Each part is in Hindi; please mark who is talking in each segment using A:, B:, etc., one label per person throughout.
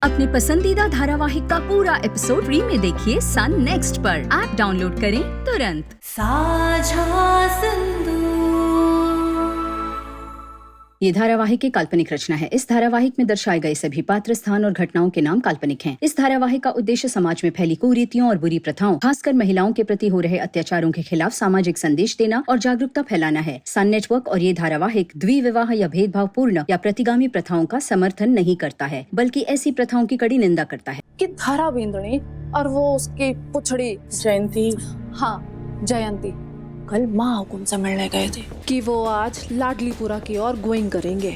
A: अपने पसंदीदा धारावाहिक का पूरा एपिसोड फ्री में देखिए सन नेक्स्ट पर। ऐप डाउनलोड करें तुरंत। साझा सिंधु। ये धारावाहिक की काल्पनिक रचना है। इस धारावाहिक में दर्शाए गए सभी पात्र, स्थान और घटनाओं के नाम काल्पनिक हैं। इस धारावाहिक का उद्देश्य समाज में फैली कुरीतियों और बुरी प्रथाओं, खासकर महिलाओं के प्रति हो रहे अत्याचारों के खिलाफ सामाजिक संदेश देना और जागरूकता फैलाना है। सन नेटवर्क और ये धारावाहिक द्विविवाह या भेदभावपूर्ण या प्रतिगामी प्रथाओं का समर्थन नहीं करता है, बल्कि ऐसी प्रथाओं की कड़ी निंदा करता है।
B: कि धारा बिंदुनी और वो उसकी पुछड़ी जयंती, हाँ जयंती कल माँ हुकुम से मिलने गए थे कि वो आज लाडलीपुरा की ओर गोइंग करेंगे।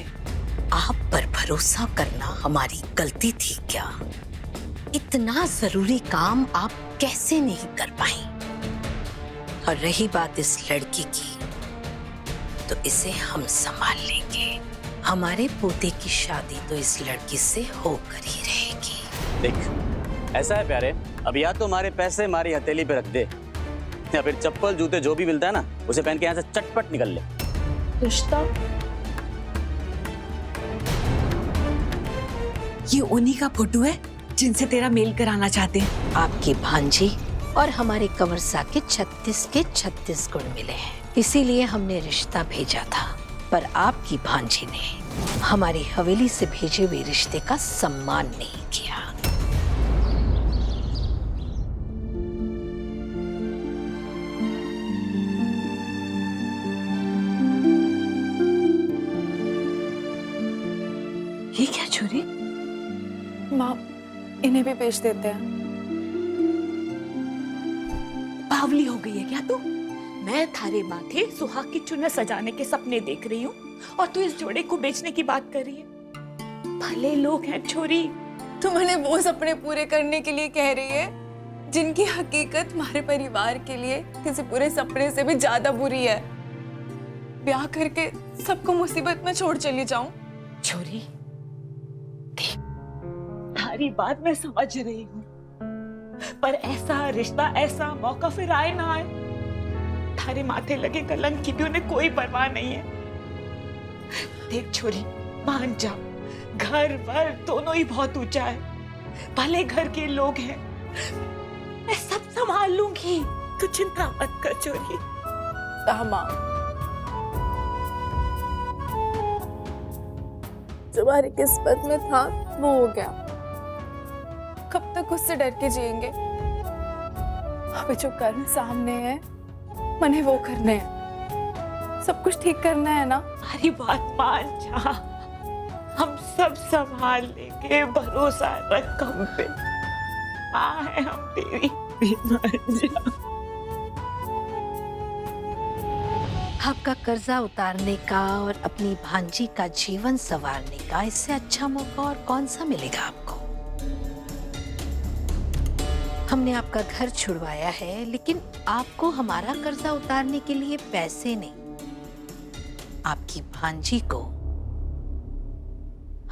C: आप पर भरोसा करना हमारी गलती थी क्या? इतना जरूरी काम आप कैसे नहीं कर पाई? और रही बात इस लड़की की, तो इसे हम संभाल लेंगे। हमारे पोते की शादी तो इस लड़की से होकर ही रहेगी।
D: देख, ऐसा है प्यारे, अब या तो हमारे पैसे हमारी हथेली पे रख दे, या फिर चप्पल जूते जो भी मिलता है ना, उसे पहन के यहाँ से चटपट निकल ले।
B: रिश्ता
C: ये उन्हीं का फोटो है जिनसे तेरा मेल कराना चाहते हैं। आपकी भांजी और हमारे कंवरसा के 36 के 36 गुण मिले हैं, इसीलिए हमने रिश्ता भेजा था। पर आपकी भांजी ने हमारी हवेली से भेजे हुए रिश्ते का सम्मान नहीं किया। ये क्या चोरी?
B: माँ, इन्हें भी बेच देते हैं।
E: बावली हो गई है क्या तू? मैं थारे माथे सुहाग की चुन्नट सजाने के सपने देख रही हूँ और तू इस जोड़े को बेचने की बात कर रही है। भले लोग हैं छोरी।
B: तुम उन्हें वो सपने पूरे करने के लिए कह रही है जिनकी हकीकत हमारे परिवार के लिए किसी पूरे सपने से भी ज्यादा बुरी है। ब्याह करके सबको मुसीबत में छोड़ चली जाऊं।
E: छोरी, देख, थारी बात मैं समझ रही हूँ, पर ऐसा रिश्ता, ऐसा मौका फिर आए ना आए, थारे माथे लगे कलंक की भी उन्हें कोई परवाह नहीं है। देख छोरी, मान जा, घर वर दोनों ही बहुत ऊंचा है, भले घर के लोग हैं, मैं सब संभाल लूंगी, तू चिंता मत कर छोरी।
B: माँ, जो हमारी किस्मत में था वो हो गया। कब तक उससे डर के जिएंगे? अभी जो कर्म सामने है मने वो करने हैं, सब कुछ ठीक करना है ना।
E: हमारी बात मान जा, हम सब संभाल लेंगे, भरोसा रख हम पे। माँ है हम तेरी, मान जा।
C: आपका कर्जा उतारने का और अपनी भांजी का जीवन संवारने का इससे अच्छा मौका और कौन सा मिलेगा आपको? हमने आपका घर छुड़वाया है, लेकिन आपको हमारा कर्जा उतारने के लिए पैसे नहीं, आपकी भांजी को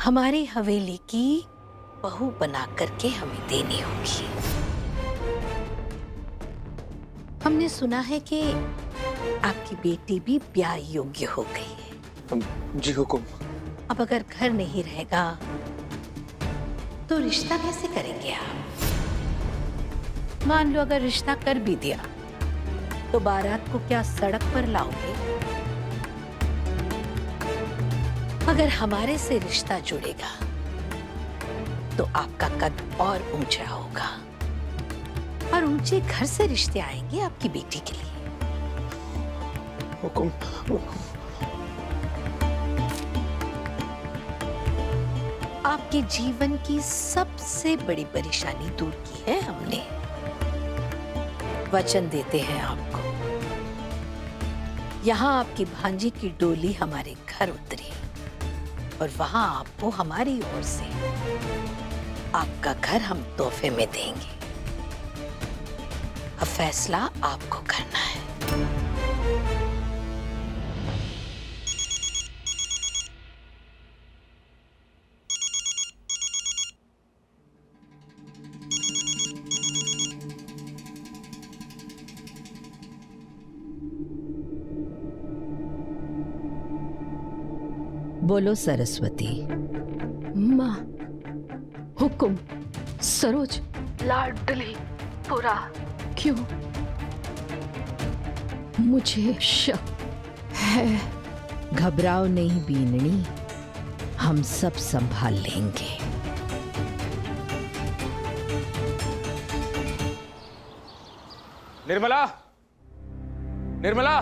C: हमारी हवेली की बहू बना करके हमें देनी होगी। हमने सुना है कि आपकी बेटी भी ब्याह योग्य हो गई है।
F: जी हुकुम।
C: अब अगर घर नहीं रहेगा तो रिश्ता कैसे करेंगे आप? मान लो अगर रिश्ता कर भी दिया तो बारात को क्या सड़क पर लाओगे? अगर हमारे से रिश्ता जुड़ेगा तो आपका कद और ऊंचा होगा और ऊंचे घर से रिश्ते आएंगे आपकी बेटी के लिए।
F: हुकुम।
C: आपके जीवन की सबसे बड़ी परेशानी दूर की है हमने। वचन देते हैं आपको, यहाँ आपकी भांजी की डोली हमारे घर उतरी और वहां आपको हमारी ओर से आपका घर हम तोहफे में देंगे। अब फैसला आपको करना है।
G: बोलो सरस्वती।
B: माँ,
F: हुकुम सरोज।
G: लाडली पूरा।
F: क्यों? मुझे शक है।
H: घबराओ नहीं बीननी, हम सब संभाल लेंगे।
I: निर्मला, निर्मला,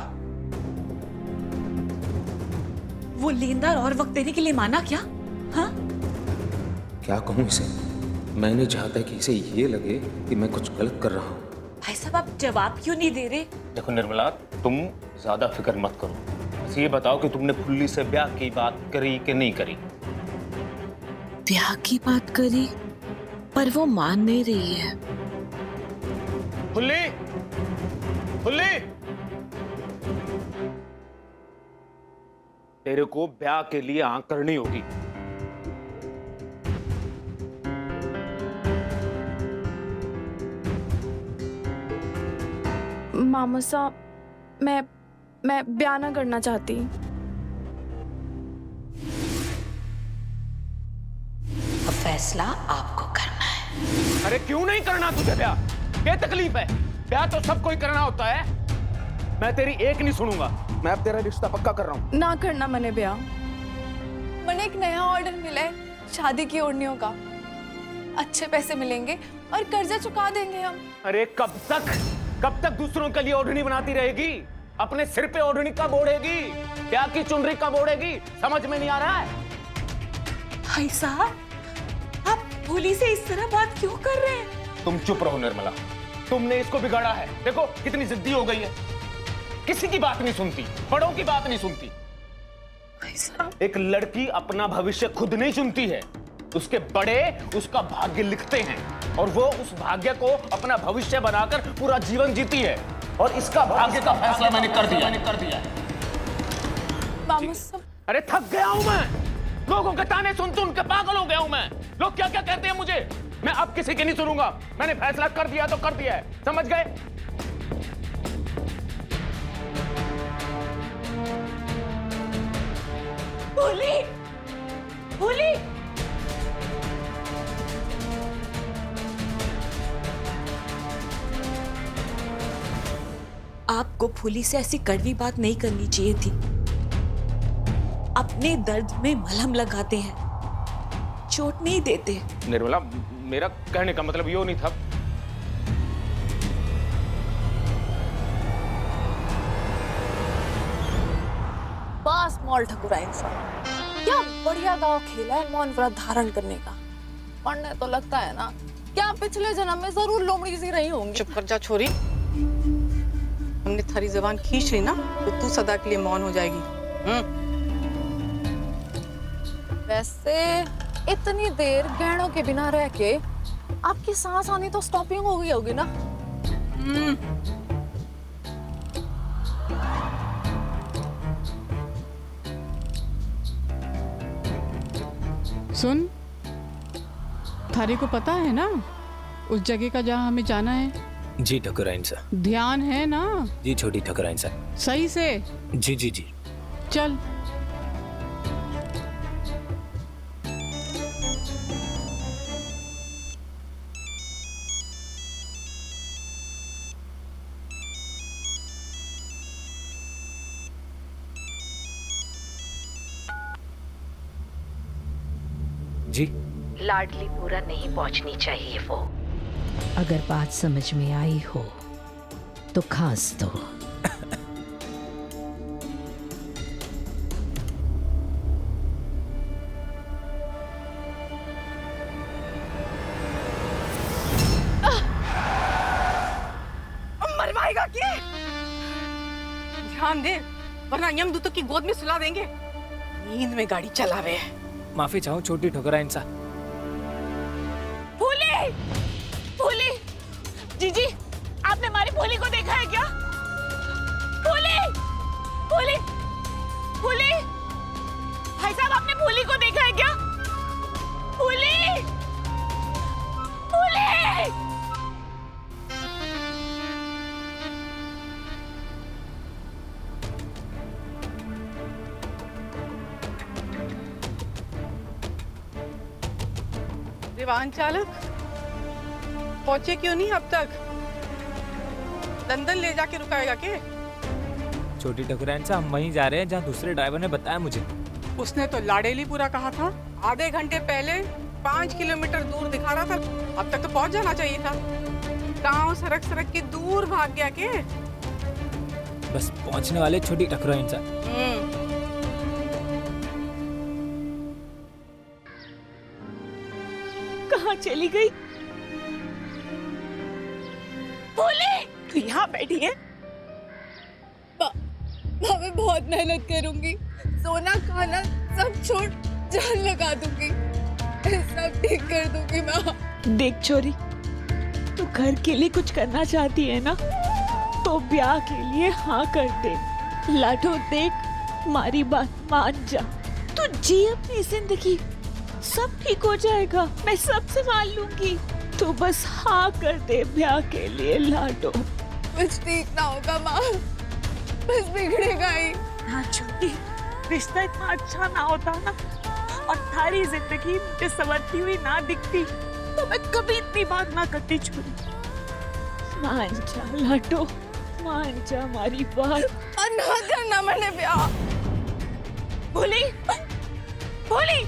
E: वो लेनदार और वक्त देने के लिए माना क्या? हाँ?
J: क्या कहूँ इसे? मैं नहीं चाहता कि इसे ये लगे कि मैं कुछ गलत कर रहा हूँ।
E: भाई साहब आप जवाब क्यों नहीं दे रहे?
I: देखो निर्मला, तुम ज्यादा फिक्र मत करो। बस ये बताओ कि तुमने फुल्ली से ब्याह की बात करी कि नहीं करी?
C: ब्याह की बात करी, पर वो मान नहीं रही है।
I: फुल्ली, फुल्ली, तेरे को ब्याह के लिए हाँ करनी होगी।
B: मामा साहब, मैं ब्याह ना करना चाहती।
C: अब फैसला आपको करना है।
I: अरे क्यों नहीं करना तुझे ब्याह? क्या तकलीफ है? ब्याह तो सबको ही करना होता है। मैं तेरी एक नहीं सुनूंगा। मैं अब तेरा रिश्ता पक्का कर रहा हूँ।
B: ना करना मैंने ब्याह। मैंने एक नया ऑर्डर मिला है शादी की ओढ़नियों का। अच्छे पैसे मिलेंगे और कर्जा चुका देंगे हम।
I: अरे कब तक दूसरों के लिए ओढ़नी बनाती रहेगी? अपने सिर पे ओढ़नी कब ओढ़ेगी? ब्याह की चुनरी कब ओढ़ेगी? समझ में नहीं आ रहा है?
E: भाई साहब आप भोली से इस तरह बात क्यों कर रहे हैं?
I: तुम चुप रहो निर्मला, तुमने इसको बिगाड़ा है। देखो कितनी जिद्दी हो गई है, किसी की बात नहीं सुनती, बड़ों की बात नहीं सुनती।
E: भाई साहब
I: एक लड़की अपना भविष्य खुद नहीं चुनती है, उसके बड़े उसका भाग्य लिखते हैं और वो उस भाग्य को अपना भविष्य बनाकर पूरा जीवन जीती है। और इसका भाग्य का फैसला मैंने कर दिया।
B: मामा साहब,
I: अरे थक गया हूं मैं, लोगों के ताने सुन के पागल हो गया हूं मैं। लोग क्या क्या कहते हैं मुझे, मैं अब किसी की नहीं सुनूंगा। मैंने फैसला कर दिया तो कर दिया है, समझ गए?
E: भोली, भोली, आपको भोली से ऐसी कड़वी बात नहीं करनी चाहिए थी। अपने दर्द में मलहम लगाते हैं, चोट नहीं देते।
I: निर्मला, मेरा कहने का मतलब यो नहीं था।
B: बस मॉल ठकुरा इंसान। क्या बढ़िया गाँव खेला है मौन व्रत धारण करने का। पढ़ने तो लगता है ना, क्या पिछले जन्म में जरूर लोमड़ी सी रही होंगी।
K: चुप कर जा छोरी, हमने थारी जबान खींच ली ना तो तू सदा के लिए मौन हो जाएगी।
B: वैसे इतनी देर गहनों के बिना रह के आपकी सांस आनी तो स्टॉपिंग हो गई होगी ना।
F: सुन, थारी को पता है ना उस जगह का जहाँ हमें जाना है?
J: जी ठकुराइन सा।
F: ध्यान है ना?
J: जी छोटी ठकुराइन सा।
F: सही से?
J: जी जी जी।
F: चल।
J: जी
H: लाडली पूरा नहीं पहुंचनी चाहिए वो। अगर बात समझ में आई हो तो खांस दो।
K: मरवाएगा क्या? ध्यान दे वरना यमदूतों की गोद में सुला देंगे। नींद में गाड़ी चलावे।
J: माफी चाहूँ छोटी ठकुराइन सा।
E: भोली, भोली, जीजी, आपने हमारी भोली को देखा है क्या? भोली, भोली, भोली, भाई साहब आपने भोली को देखा है क्या? भोली, भोली।
K: वाहन चालक, पहुंचे क्यों नहीं अब तक? लंदन ले जाके रुकाएगा के?
L: छोटी ठकुराइन से हम वहीं जा रहे हैं जहाँ दूसरे ड्राइवर ने बताया मुझे।
K: उसने तो लाडेलीपुरा कहा था। आधे घंटे पहले 5 किलोमीटर दूर दिखा रहा था। अब तक तो पहुंच जाना चाहिए था। गांव सरक सरक के दूर भाग गया के?
L: बस पहुंचने वाले छोटी ठकुराइन से।
E: कहाँ चली गई? बोले तू यहाँ बैठी है?
B: मैं बहुत मेहनत करूंगी, सोना खाना सब छोड़ जान लगा दूंगी, सब ठीक कर दूंगी माँ।
E: देख छोरी, तू घर के लिए कुछ करना चाहती है ना, तो ब्याह के लिए हाँ कर दे। लाडो देख, हमारी बात मान जा, तू जी अपनी जिंदगी, सब ठीक हो जाएगा, मैं सब संभाल लूंगी। तू बस हाँ कर दे ब्याह के लिए लाडो।
B: कुछ ठीक ना होगा माँ, बस बिगड़ेगा ही।
E: हाँ छोटी, रिश्ता इतना अच्छा ना होता ना, और थारी जिंदगी मुझे संवरती हुई ना दिखती, तो मैं कभी इतनी बात ना करती छोरी। मान जा लाडो, मान जा हमारी बात।
B: और ना करना मैंने ब्याह।
E: भूली, भूली,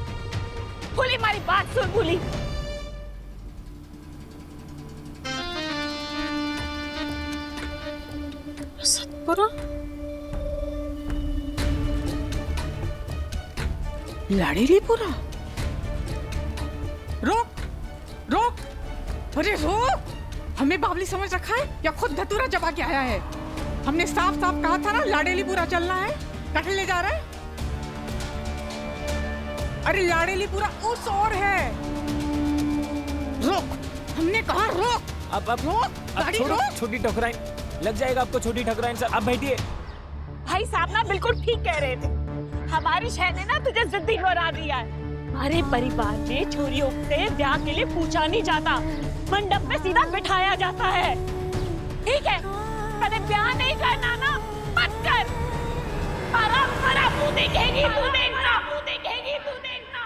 E: भूली हमारी बात सुन भूली। सतपुरा, लाडेलीपुरा, रोक, रोक, अरे रोक! हमें बावली समझ रखा है या खुद धतूरा जमा के आया है? हमने साफ साफ कहा था ना लाडेलीपुरा चलना है, कटल ले जा रहा है। अरे लाडेलीपुरा उस ओर है। रोक, हमने कहा रोक।
L: अब
E: रोक, गाड़ी रोक।
L: छोटी ठकुराइन, लग जाएगा आपको छोटी ठकुराइन सर। आप बैठिए।
E: भाई साहब ना बिल्कुल ठीक कह रहे थे, हमारी शहर ने ना तुझे जिद्दी बना दिया है। हमारे परिवार में छोरियों से ब्याह के लिए पूछा नहीं जाता, मंडप में सीधा बिठाया जाता है। ठीक है, कभी ब्याह नहीं करना ना, मत कर। हरा मुंह देखेगी तू, देखना, मुंह देखेगी तू, देखना।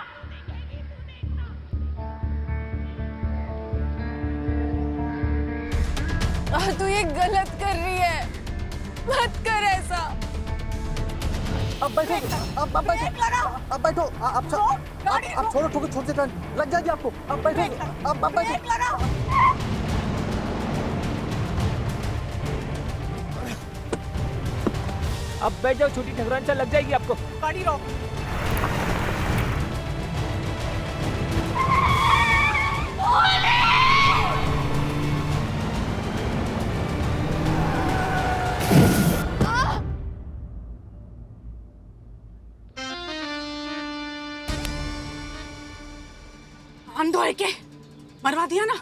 B: तू ये गलत कर रही है, मत कर ऐसा।
M: अब बैठो, अब बैठो, अब बैठो, आप छोड़ो, ठोकर छोड़ से टर्न लग जाएगी आपको। अब बैठो, अब बैठो।
L: अब बैठ जाओ, छोटी ठकुराइन सर, लग जाएगी आपको।
K: गाड़ी रोक। अंधो है के मरवा दिया ना।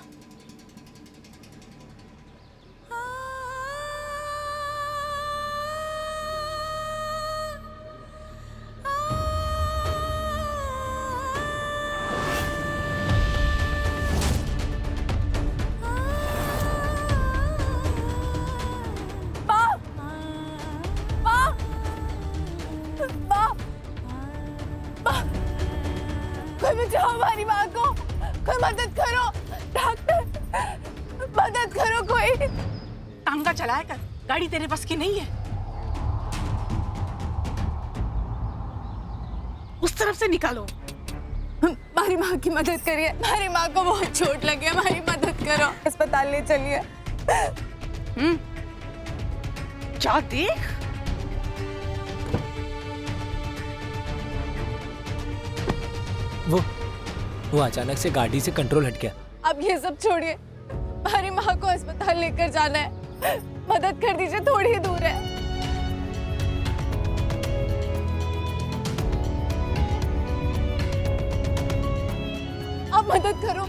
B: कोई बचाओ हमारी माँ को, कोई मदद करो, डॉक्टर मदद करो कोई।
K: टांगा चलाया कर, गाड़ी तेरे बस की नहीं है। उस तरफ से निकालो।
B: हमारी माँ की मदद करिए, हमारी माँ को बहुत चोट लगी है, हमारी मदद करो, अस्पताल ले चलिए।
K: जा देख।
L: वो अचानक से गाड़ी से कंट्रोल हट गया।
B: अब ये सब छोड़िए, हमारी माँ को अस्पताल लेकर जाना है, मदद कर दीजिए, थोड़ी ही दूर है। अब मदद करो।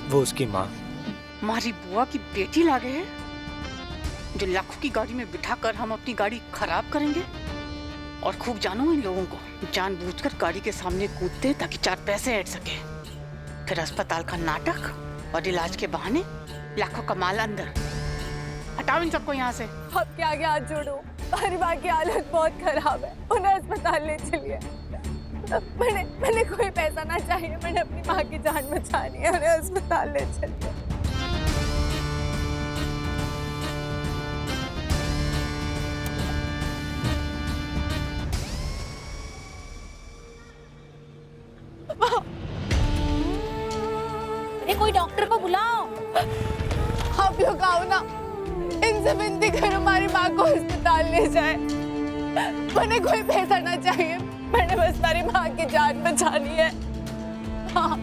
L: वो उसकी माँ,
K: हमारी बुआ की बेटी लागे है, जो लाखों की गाड़ी में बिठाकर हम अपनी गाड़ी खराब करेंगे। और खूब जानो इन लोगों को, जानबूझकर गाड़ी के सामने कूदते ताकि 4 पैसे ऐड सके। फिर अस्पताल का नाटक और इलाज के बहाने लाखों का माल अंदर। हटाओ इन सबको यहाँ से।
B: आपके आगे हाथ जोड़ूं। हमारी माँ की हालत बहुत खराब है, उन्हें अस्पताल ले चलिए। मैंने कोई पैसा ना चाहिए, मैंने अपनी माँ की जान बचानी है, उन्हें अस्पताल ले चलिए।
N: कोई डॉक्टर को बुलाओ।
B: आप लोग आओ ना, इनसे विनती करो हमारी माँ को अस्पताल ले जाए। मैंने कोई पैसा ना चाहिए, मैंने बस हमारी माँ की जान बचानी है। हाँ।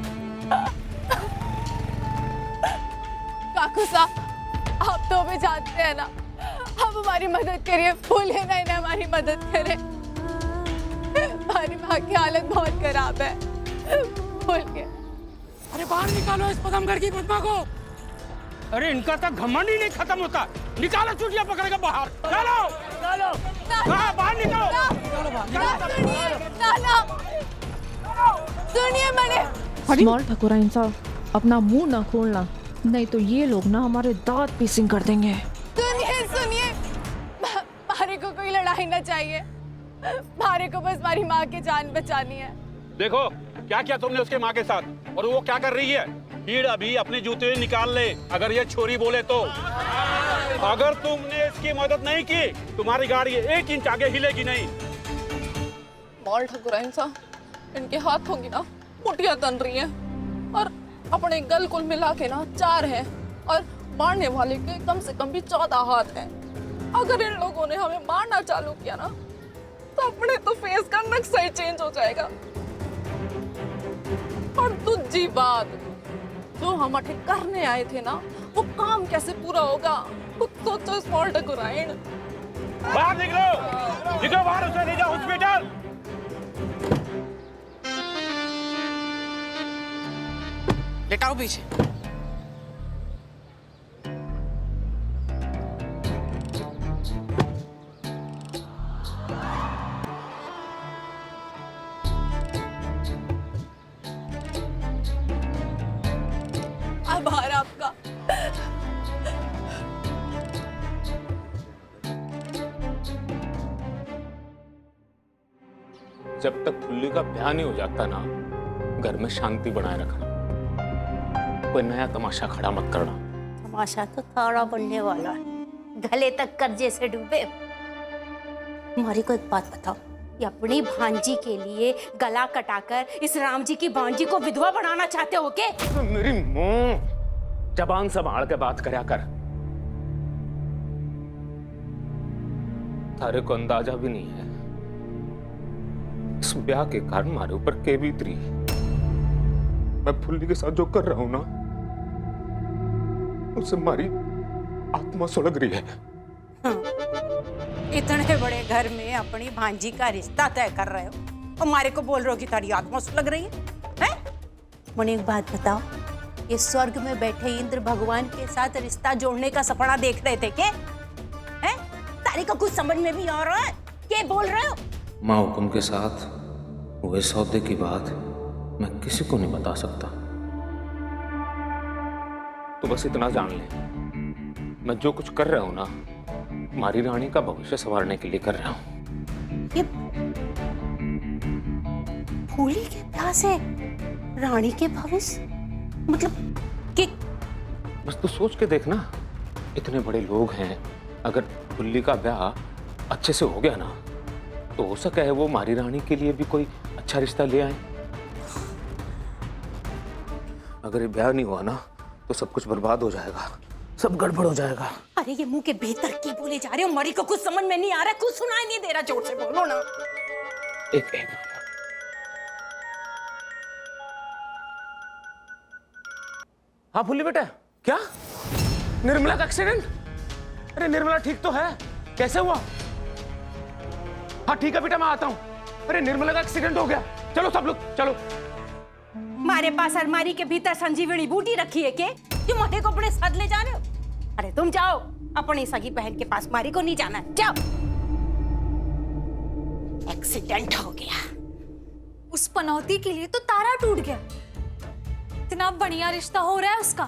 B: काकू साहब, आप तो भी जानते हैं ना, आप हमारी मदद करिए, भूलिए ना इन्हें हमारी मदद करें। हमारी माँ की हालत बहुत खराब है, बोलिए।
O: अरे बाहर निकालो इस पदमगढ़ की बदमा को। अरे इनका तो घमंड ही नहीं खत्म होता। निकालो चुटिया पकड़ के बाहर। चलो चलो बाहर निकालो।
B: सुनिए मैंने।
N: स्मॉल ठकुराइन साहब, अपना मुंह ना खोलना, नहीं तो ये लोग ना हमारे दांत पीसिंग कर देंगे।
B: सुनिए, मारे को कोई लड़ाई ना चाहिए, मारे को बस हमारी माँ की जान बचानी है।
O: देखो क्या क्या तुमने उसके माँ के साथ, और वो क्या कर रही है। भीड़ अभी अपने जूते निकाल ले अगर ये छोरी बोले तो। अगर तुमने इसकी मदद नहीं की, तुम्हारी गाड़ी 1 इंच आगे हिलेगी नहीं।
B: मॉल ठकुराइन साहब, इनके हाथों की ना मुठियां तन रही हैं और अपने गल कुल मिला के ना 4 हैं और मारने वाले के कम से कम भी 14 हाथ हैं। अगर इन लोगों ने हमें मारना चालू किया ना, तो अपने तो फेस का नक्शा ही चेंज हो जाएगा। और दूसरी बात, जो हम अठे करने आए थे ना, वो काम कैसे पूरा होगा, खुद सोचो स्मॉल ठकुराइन।
O: बाहर निकलो बाहर, उसे ले जाओ हॉस्पिटल।
K: लेटाओ पीछे।
B: आभार आपका।
J: जब तक फुल्ली का ब्याह नहीं हो जाता ना, घर में शांति बनाए रखना। कोई नया तमाशा खड़ा मत करना।
N: तमाशा तो थोड़ा बनने वाला है, गले तक कर्जे से डूबे। हमारी को एक बात बताओ, ये अपनी भांजी के लिए गला कटाकर इस राम जी की भांजी को विधवा बनाना चाहते हो के?
J: मेरी मां, जबान संभाल के बात करया कर। थारे को अंदाजा भी नहीं है इस ब्याह के कारण हमारे ऊपर के बीतरी। मैं फुल्ली के साथ जो कर रहा हूं ना, उससे हमारी आत्मा सुलग रही है।
N: इतने बड़े घर में अपनी भांजी का रिश्ता तय कर रहे हो और हमारे को बोल रहे हो कि तारी आत्मा सुलग रही है? मुझे एक बात बताओ, ये स्वर्ग में बैठे इंद्र भगवान के साथ रिश्ता जोड़ने का सपना देख रहे थे क्या? हैं? तारी को कुछ समझ में भी आ रहा है? क्या बोल रहे हो?
J: माँ हुक्म के साथ हुए सौदे की बात मैं किसी को नहीं बता सकता। तो बस इतना जान ले, मैं जो कुछ कर रहा हूं ना, हमारी रानी का भविष्य संवारने के लिए कर रहा हूं।
N: ये फूली के ब्याह से रानी के भविष्य मतलब कि?
J: बस तू सोच के देखना, इतने बड़े लोग हैं, अगर फुल्ली का ब्याह अच्छे से हो गया ना, तो हो सका है वो हमारी रानी के लिए भी कोई अच्छा रिश्ता ले आए। अगर ये ब्याह नहीं हुआ ना, तो सब कुछ बर्बाद हो जाएगा, सब गड़बड़ हो जाएगा।
N: अरे ये मुंह के भीतर क्या बोले जा रहे हो? मरी को कुछ समझ में नहीं आ रहा, कुछ सुनाई नहीं दे रहा, जोर से बोलो ना।
J: एक हाँ फुल्ली बेटा, क्या निर्मला का एक्सीडेंट? अरे निर्मला ठीक तो है, कैसे हुआ? हाँ ठीक है बेटा, मैं आता हूँ। अरे निर्मला का एक्सीडेंट हो गया, चलो सब लोग चलो।
N: हमारे पास अलमारी के भीतर संजीवनी बूटी रखी है के? क्यों मोटे को अपने साथ ले जा रहे हो? अरे तुम जाओ, अपनी सगी बहन के पास, मारी को नहीं जाना है, जाओ। एक्सीडेंट हो गया।
B: उस पनौती के लिए तो तारा टूट गया। इतना बढ़िया रिश्ता हो रहा है उसका,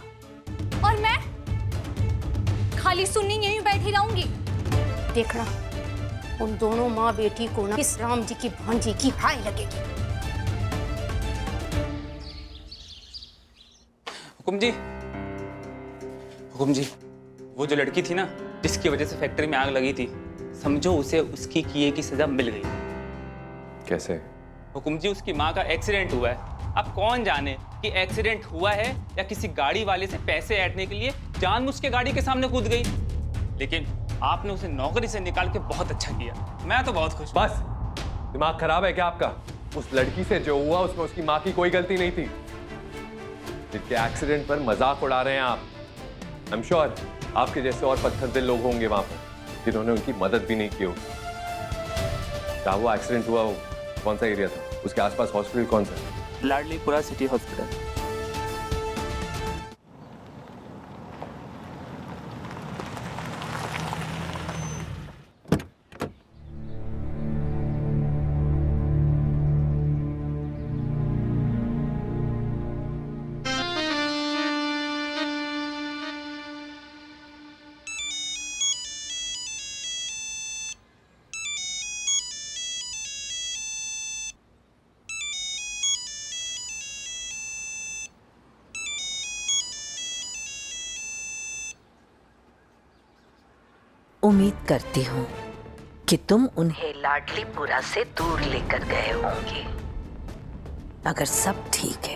B: और मैं खाली सुननी यहीं बैठी रहूंगी।
N: देखना उन दोनों माँ बेटी को ना इस राम जी की भांजी की हाय लगेगी।
L: हुकुम जी, हुकुम जी, वो जो लड़की थी ना जिसकी वजह से फैक्ट्री में आग लगी थी, समझो उसे उसकी किए की सजा मिल गई।
J: कैसे?
L: हुकुम जी, उसकी माँ का एक्सीडेंट हुआ है। अब कौन जाने कि एक्सीडेंट हुआ है या किसी गाड़ी वाले से पैसे ऐंठने के लिए जानबूझ के गाड़ी के सामने कूद गई। लेकिन आपने उसे नौकरी से निकाल के बहुत अच्छा किया, मैं तो बहुत खुश हूं।
J: बस, दिमाग खराब है क्या आपका? उस लड़की से जो हुआ उसमें उसकी माँ की कोई गलती नहीं थी। जिनके एक्सीडेंट पर मजाक उड़ा रहे हैं आप। आई एम श्योर आपके जैसे और पत्थर दिल लोग होंगे वहां पर जिन्होंने उनकी मदद भी नहीं की होगी। जहाँ वो एक्सीडेंट हुआ वो कौन सा एरिया था? उसके आसपास हॉस्पिटल कौन सा?
L: लाडलीपुरा सिटी हॉस्पिटल।
H: उम्मीद करती हूँ कि तुम उन्हें लाडलीपुरा से दूर लेकर गए होंगे। अगर सब ठीक है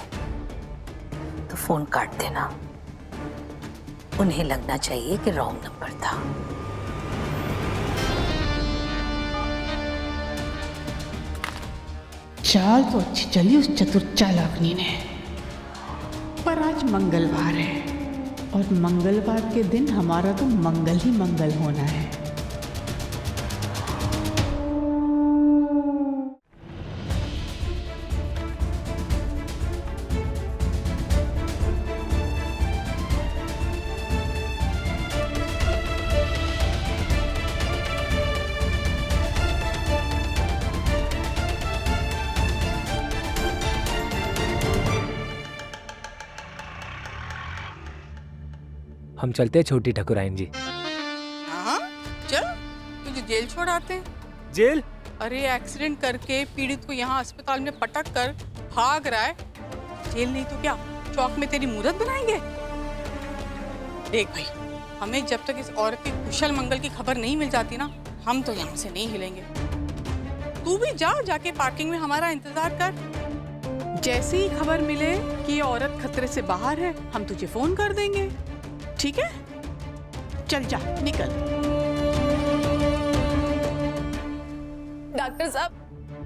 H: तो फोन काट देना। उन्हें लगना चाहिए कि रॉन्ग नंबर था।
K: चाल तो अच्छी चली उस चतुर चालाकनी ने, पर आज मंगलवार है और मंगलवार के दिन हमारा तो मंगल ही मंगल होना है।
L: हम चलते हैं छोटी ठकुराइन जी।
K: हाँ चल, तुझे जेल छोड़ाते हैं।
L: जेल?
K: अरे एक्सीडेंट करके पीड़ित को यहाँ अस्पताल में पटक कर भाग रहा है। जेल नहीं तो क्या चौक में तेरी मूरत बनाएंगे। देख भाई, हमें जब तक इस औरत के कुशल मंगल की खबर नहीं मिल जाती ना, हम तो यहाँ से नहीं हिलेंगे। तू भी जाके पार्किंग में हमारा इंतजार कर। जैसे ही खबर मिले कि ये औरत खतरे से बाहर है, हम तुझे फोन कर देंगे। ठीक है, चल जा, निकल।
B: डॉक्टर साहब,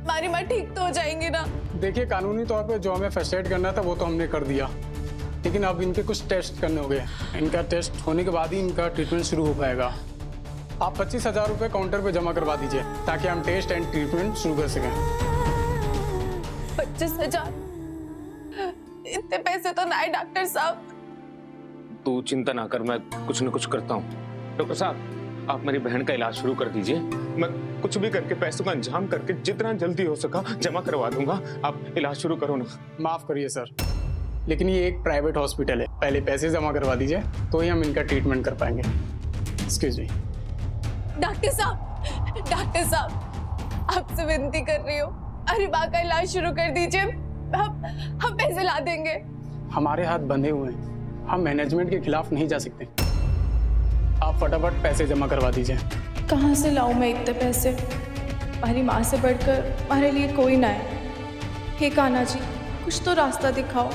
B: हमारी माँ ठीक तो हो जाएंगी ना?
P: देखिए, कानूनी तौर पे जो हमें फर्स्ट एड करना था वो तो हमने कर दिया, लेकिन अब इनके कुछ टेस्ट करने होंगे। इनका टेस्ट होने के बाद ही इनका ट्रीटमेंट शुरू हो पाएगा। आप 25,000 रुपये काउंटर पे जमा करवा दीजिए ताकि हम टेस्ट एंड ट्रीटमेंट शुरू कर सकें।
B: 25,000? इतने पैसे तो ना है डॉक्टर साहब।
J: तू चिंता ना कर, मैं कुछ न कुछ करता हूँ। डॉक्टर साहब, आप मेरी बहन का इलाज शुरू कर दीजिए। मैं कुछ भी करके पैसों का इंतजाम करके जितना जल्दी हो सका जमा करवा दूंगा। आप इलाज शुरू करो ना।
P: माफ करिए सर, लेकिन ये एक प्राइवेट हॉस्पिटल है। पहले पैसे जमा करवा दीजिए तो ही हम इनका ट्रीटमेंट कर पाएंगे। Excuse me.
B: डॉक्टर साहब, आपसे विनती कर रही हूँ, अरे माँ का इलाज शुरू कर दीजिए। हम पैसे ला देंगे।
P: हमारे हाथ बंधे हुए हैं, हम मैनेजमेंट के खिलाफ नहीं जा सकते। आप फटाफट पैसे जमा करवा दीजिए।
B: कहाँ से लाऊं मैं इतने पैसे? हमारी माँ से बढ़कर हमारे लिए कोई ना है। हे कान्हा जी, कुछ तो रास्ता दिखाओ।